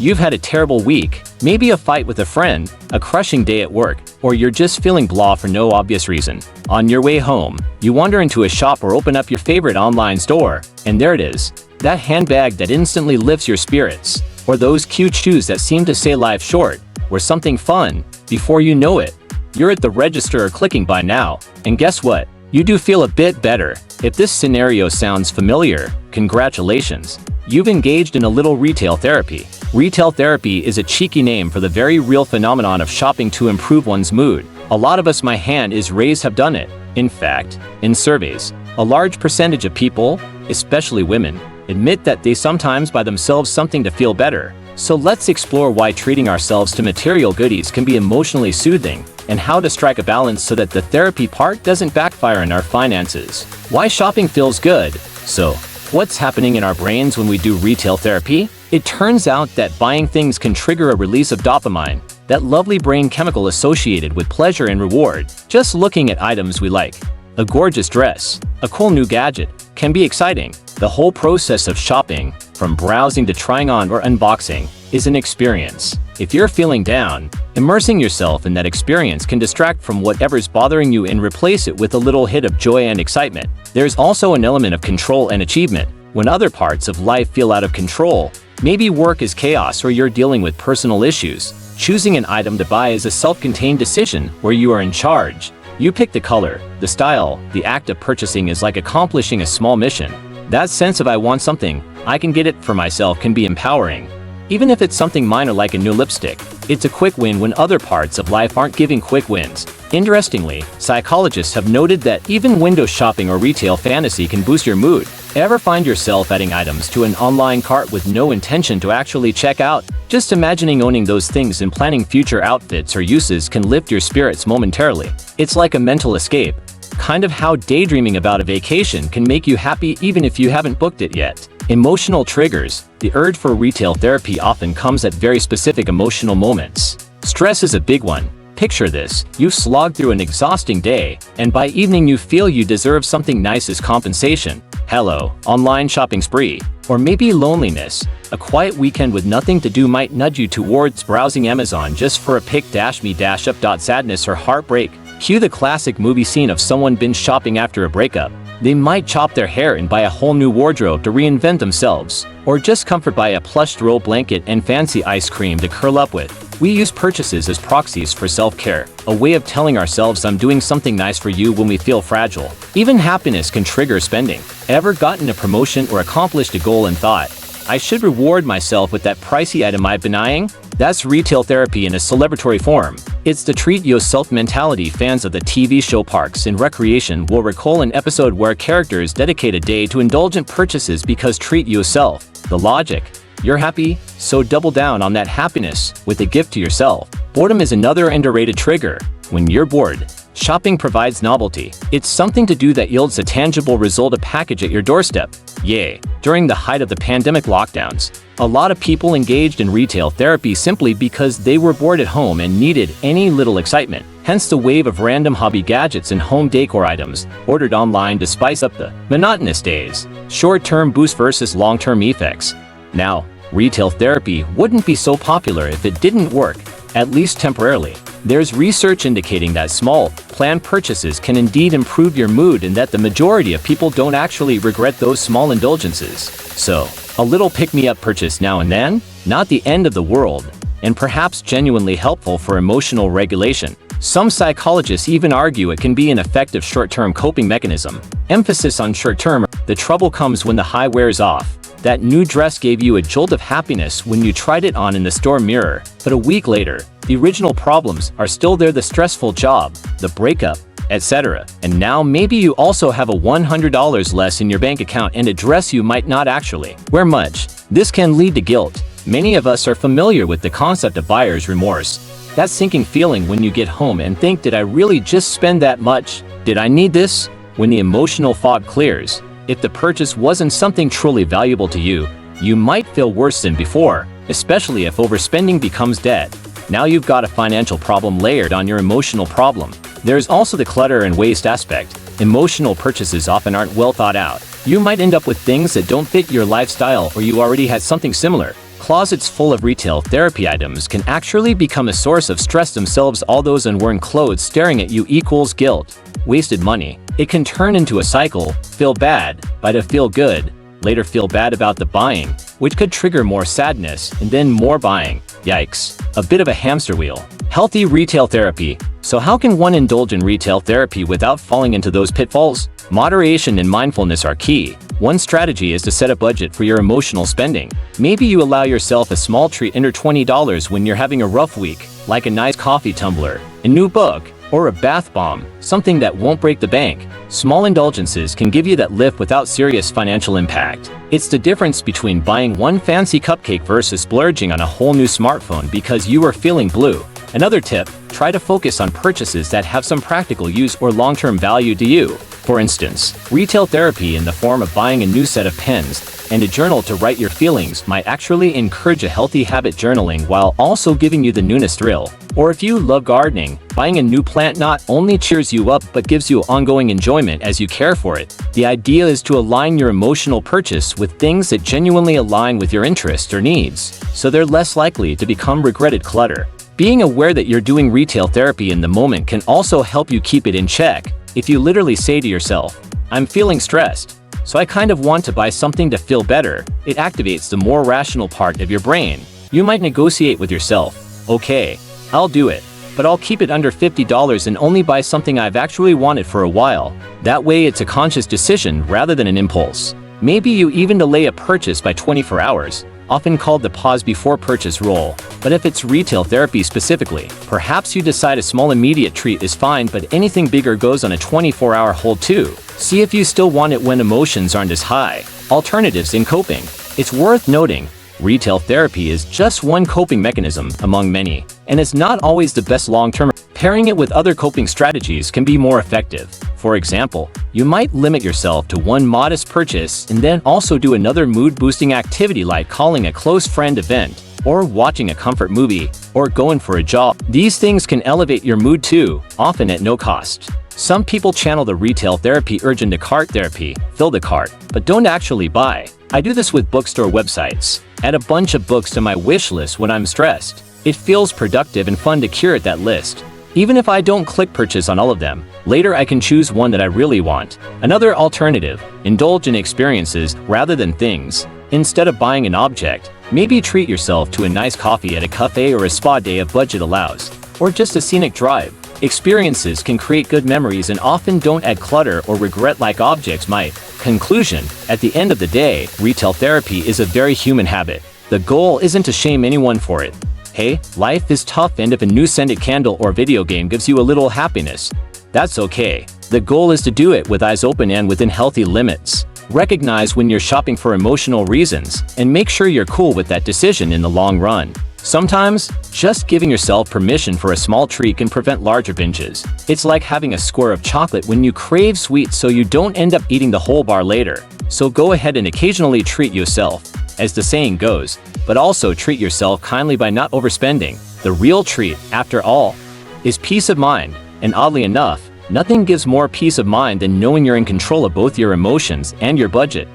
You've had a terrible week, maybe a fight with a friend, a crushing day at work, or you're just feeling blah for no obvious reason. On your way home, you wander into a shop or open up your favorite online store, and there it is. That handbag that instantly lifts your spirits, or those cute shoes that seem to say life short, or something fun. Before you know it, you're at the register or clicking buy now, and guess what? You do feel a bit better. If this scenario sounds familiar, congratulations. You've engaged in a little retail therapy. Retail therapy is a cheeky name for the very real phenomenon of shopping to improve one's mood. A lot of us, my hand is raised, have done it. In fact, in surveys, a large percentage of people, especially women, admit that they sometimes buy themselves something to feel better. So let's explore why treating ourselves to material goodies can be emotionally soothing, and how to strike a balance so that the therapy part doesn't backfire in our finances. Why shopping feels good. So, what's happening in our brains when we do retail therapy? It turns out that buying things can trigger a release of dopamine, that lovely brain chemical associated with pleasure and reward. Just looking at items we like, a gorgeous dress, a cool new gadget, can be exciting. The whole process of shopping, from browsing to trying on or unboxing, is an experience. If you're feeling down, immersing yourself in that experience can distract from whatever's bothering you and replace it with a little hit of joy and excitement. There's also an element of control and achievement. When other parts of life feel out of control, maybe work is chaos or you're dealing with personal issues, choosing an item to buy is a self-contained decision where you are in charge. You pick the color, the style. The act of purchasing is like accomplishing a small mission. That sense of I want something, I can get it for myself can be empowering. Even if it's something minor like a new lipstick, it's a quick win when other parts of life aren't giving quick wins. Interestingly, psychologists have noted that even window shopping or retail fantasy can boost your mood. Ever find yourself adding items to an online cart with no intention to actually check out? Just imagining owning those things and planning future outfits or uses can lift your spirits momentarily. It's like a mental escape. Kind of how daydreaming about a vacation can make you happy even if you haven't booked it yet. Emotional triggers. The urge for retail therapy often comes at very specific emotional moments. Stress is a big one. Picture this, you've slogged through an exhausting day, and by evening you feel you deserve something nice as compensation. Hello, online shopping spree. Or maybe loneliness. A quiet weekend with nothing to do might nudge you towards browsing Amazon just for a pick-me-up. Sadness or heartbreak. Cue the classic movie scene of someone binge shopping after a breakup. They might chop their hair and buy a whole new wardrobe to reinvent themselves, or just comfort by a plush throw blanket and fancy ice cream to curl up with. We use purchases as proxies for self-care, a way of telling ourselves I'm doing something nice for you when we feel fragile. Even happiness can trigger spending. Ever gotten a promotion or accomplished a goal and thought, I should reward myself with that pricey item I've been eyeing? That's retail therapy in a celebratory form. It's the treat yourself mentality. Fans of the TV show Parks and Recreation will recall an episode where characters dedicate a day to indulgent purchases because treat yourself. The logic: you're happy, so double down on that happiness with a gift to yourself. Boredom is another underrated trigger. When you're bored, shopping provides novelty. It's something to do that yields a tangible result, a package at your doorstep. Yay! During the height of the pandemic lockdowns, a lot of people engaged in retail therapy simply because they were bored at home and needed any little excitement. Hence the wave of random hobby gadgets and home decor items ordered online to spice up the monotonous days. Short-term boost versus long-term effects. Now, retail therapy wouldn't be so popular if it didn't work, at least temporarily. There's research indicating that small, planned purchases can indeed improve your mood and that the majority of people don't actually regret those small indulgences. So, a little pick-me-up purchase now and then? Not the end of the world, and perhaps genuinely helpful for emotional regulation. Some psychologists even argue it can be an effective short-term coping mechanism. Emphasis on short-term. The trouble comes when the high wears off. That new dress gave you a jolt of happiness when you tried it on in the store mirror, but a week later, the original problems are still there: the stressful job, the breakup, etc. And now maybe you also have a $100 less in your bank account and a dress you might not actually wear much. This can lead to guilt. Many of us are familiar with the concept of buyer's remorse. That sinking feeling when you get home and think, did I really just spend that much? Did I need this? When the emotional fog clears, if the purchase wasn't something truly valuable to you, you might feel worse than before, especially if overspending becomes dead. Now you've got a financial problem layered on your emotional problem. There's also the clutter and waste aspect. Emotional purchases often aren't well thought out. You might end up with things that don't fit your lifestyle, or you already had something similar. closets full of retail therapy items can actually become a source of stress themselves. All those unworn clothes staring at you equals guilt, wasted money. It can turn into a cycle: feel bad, buy to feel good, later feel bad about the buying, which could trigger more sadness and then more buying. Yikes. A bit of a hamster wheel. Healthy retail therapy. So how can one indulge in retail therapy without falling into those pitfalls? Moderation and mindfulness are key. One strategy is to set a budget for your emotional spending. Maybe you allow yourself a small treat under $20 when you're having a rough week, like a nice coffee tumbler, a new book, or a bath bomb, something that won't break the bank. Small indulgences can give you that lift without serious financial impact. It's the difference between buying one fancy cupcake versus splurging on a whole new smartphone because you are feeling blue. Another tip: try to focus on purchases that have some practical use or long-term value to you. For instance, retail therapy in the form of buying a new set of pens and a journal to write your feelings might actually encourage a healthy habit journaling while also giving you the newness thrill. Or if you love gardening, buying a new plant not only cheers you up but gives you ongoing enjoyment as you care for it. The idea is to align your emotional purchase with things that genuinely align with your interests or needs, so they're less likely to become regretted clutter. Being aware that you're doing retail therapy in the moment can also help you keep it in check. If you literally say to yourself, "I'm feeling stressed, so I kind of want to buy something to feel better," it activates the more rational part of your brain. You might negotiate with yourself, "Okay, I'll do it, but I'll keep it under $50 and only buy something I've actually wanted for a while." That way it's a conscious decision rather than an impulse. Maybe you even delay a purchase by 24 hours, often called the pause before purchase rule. But if it's retail therapy specifically, perhaps you decide a small immediate treat is fine, but anything bigger goes on a 24-hour hold too. See if you still want it when emotions aren't as high. Alternatives in coping. It's worth noting, retail therapy is just one coping mechanism among many, and it's not always the best long-term. Pairing it with other coping strategies can be more effective. For example, you might limit yourself to one modest purchase and then also do another mood-boosting activity like calling a close friend event, or watching a comfort movie, or going for a jog. These things can elevate your mood too, often at no cost. Some people channel the retail therapy urge into cart therapy, fill the cart, but don't actually buy. I do this with bookstore websites. Add a bunch of books to my wish list when I'm stressed. It feels productive and fun to curate that list. Even if I don't click purchase on all of them, later I can choose one that I really want. Another alternative: indulge in experiences rather than things. Instead of buying an object, maybe treat yourself to a nice coffee at a cafe or a spa day if budget allows, or just a scenic drive. Experiences can create good memories and often don't add clutter or regret like objects might. Conclusion: at the end of the day, retail therapy is a very human habit. The goal isn't to shame anyone for it. Hey, life is tough, and if a new scented candle or video game gives you a little happiness, that's okay. The goal is to do it with eyes open and within healthy limits. Recognize when you're shopping for emotional reasons, and make sure you're cool with that decision in the long run. Sometimes, just giving yourself permission for a small treat can prevent larger binges. It's like having a square of chocolate when you crave sweets so you don't end up eating the whole bar later. So go ahead and occasionally treat yourself, as the saying goes, but also treat yourself kindly by not overspending. The real treat, after all, is peace of mind, and oddly enough, nothing gives more peace of mind than knowing you're in control of both your emotions and your budget.